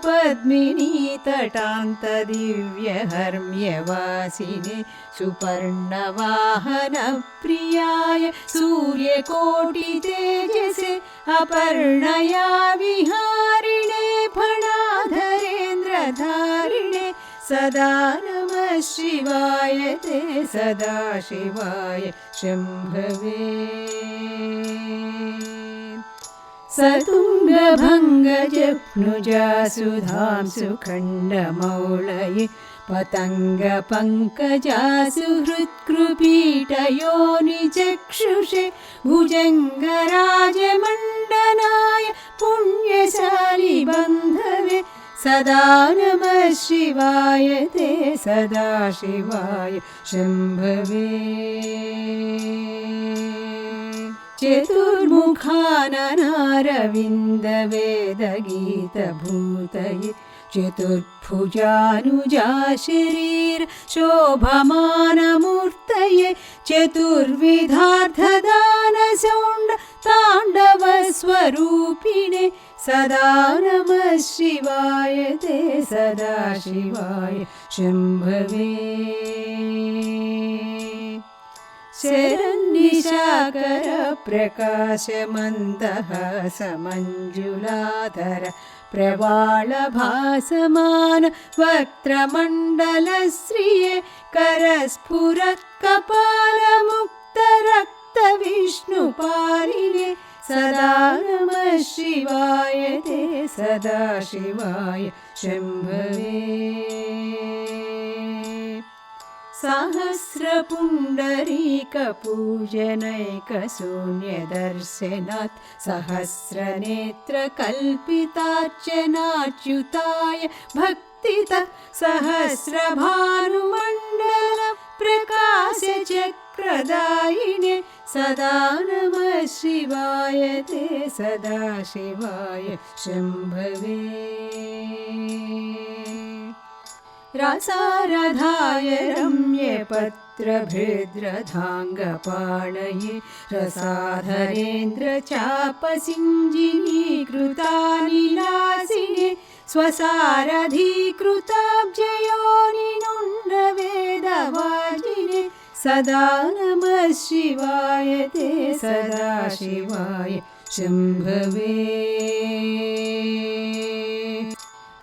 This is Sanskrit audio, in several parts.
पद्मिनी तटान्तदिव्यहर्म्यवासिने सुपर्णवाहनप्रियाय सूर्यकोटितेजसे अपर्णया विहारिणे फणाधरेन्द्रधारिणे सदा नमः शिवाय ते सदाशिवाय शम्भवे। सतुङ्गभङ्गजप्नुजासुधां सुखण्डमौळये पतङ्गपङ्कजासु हृत्कृपीटयोनिचक्षुषे भुजङ्गराजमण्डनाय पुण्यशाली बन्धवे सदा नमः शिवाय ते सदाशिवाय शम्भवे। चतुर्मुखाननारविन्दवेदगीतभूतये चतुर्भुजानुजा शरीर शोभमानमूर्तये चतुर्विधार्थदानसौण्ड ताण्डवस्वरूपिणे सदा नमः शिवाय ते सदाशिवाय शम्भवे। शरन्निशाकर प्रकाशमन्दहासमञ्जुलाधर प्रवालभासमान वक्त्रमण्डलश्रिये करस्फुरत्कपालमुक्तरक्तविष्णुपालिने सदा नमः शिवाय ते सदाशिवाय शम्भवे। सहस्रपुण्डरीकपूजनैकशून्यदर्शनात् सहस्रनेत्रकल्पितार्चनाच्युताय भक्तितः सहस्रभानुमण्डल प्रकाशचक्रदायिने सदा नमः शिवाय ते सदाशिवाय शम्भवे। रसारधाय रम्यपत्रभृद्रधाङ्गपाणये रसाधरेन्द्रचापसिञ्जिनीकृतानिलासिने स्वसारथीकृताब्जयोनिनुण्डवेदवाजिने सदा नमः शिवाय ते सदाशिवाय शम्भवे।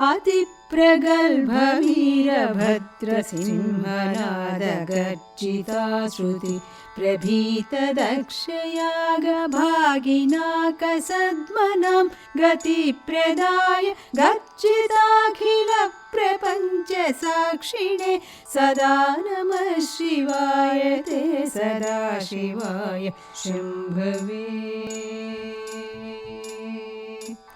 अतिप्रगल्भवीरभद्रसिंहनादगर्जिता श्रुति प्रभीतदक्षयागभागिनाकसद्मनां गतिप्रदाय गर्जिताखिलप्रपञ्चसाक्षिणे सदा नमः शिवाय ते सदाशिवाय शम्भवे।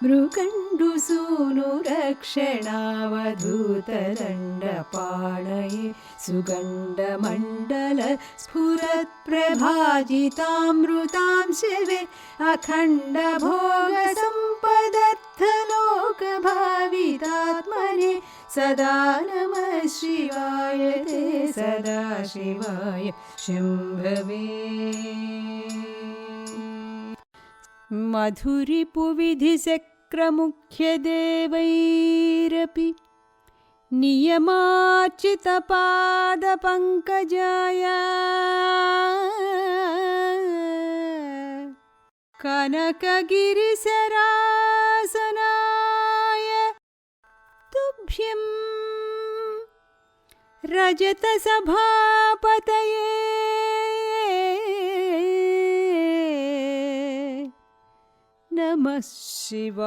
मृगण्डुसूनुरक्षणावधूतदण्डपाणये सुगण्डमण्डल स्फुरत्प्रभाजितामृतां शिवे अखण्डभोगसम्पदर्थलोकभावितात्मने सदा नमः शिवाय ते सदाशिवाय शम्भवे। मधुरिपुविधिचक्रमुख्यदेवैरपि नियमार्चितपादपङ्कजाय कनकगिरिसरासनाय तुभ्यं रजतसभापतये नमः शिवाय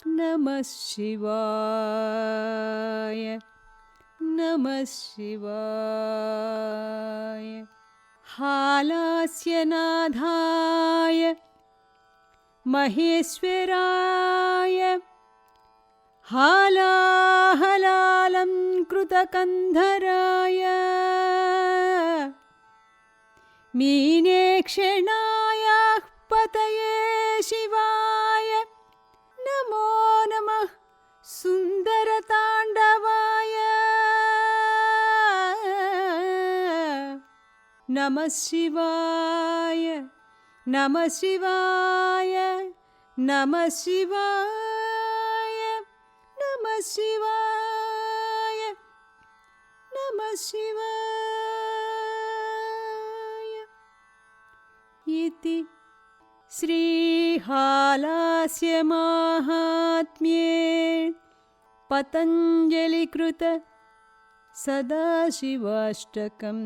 नमः शिवाय नमः शिवाय। हालास्यनाथाय महेश्वराय हालाहलालङ्कृतकन्धराय मीनेक्षणायाः पतये शिवाय नमो नमः सुन्दरताण्डवाय नमः शिवाय नमः शिवाय नमः शिवाय नमः शिवाय नमः शिवाय इति श्रीहालास्य माहात्म्ये पतञ्जलिकृत सदाशिवाष्टकम्।